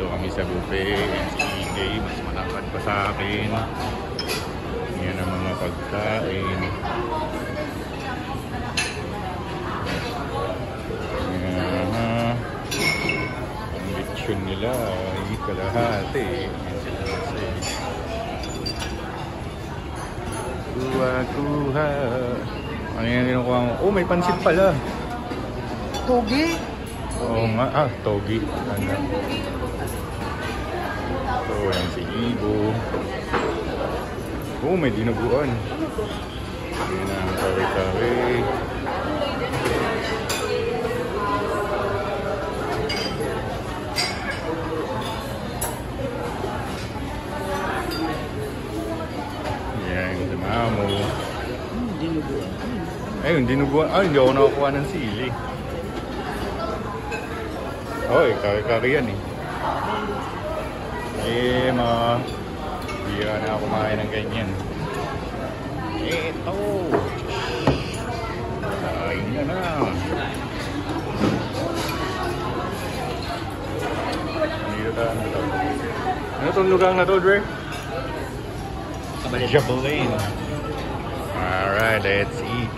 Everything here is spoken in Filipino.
Dito kami sa buffet. NCEK, mas malakad pa sa akin. Yan ang mga pagkain. Ang lechon nila ay kalahati. Kuha. Ano yung kinukuha mo? Oh, may pansit pala. Togi? Oo nga. Togi. Ano? So, yan si Ibo. Oh, may dinuguan. Yan ang kare-kare. Yan, si Mamo. Dinuguan. Ayun, dinuguan. Hindi ako nakakuha ng sili. Kare-kare yan eh. Mga bira na ako kumain ng ganyan. Ito! Kain na na. Ano itong lugar na to, Dre? Jabalin. Alright, let's eat.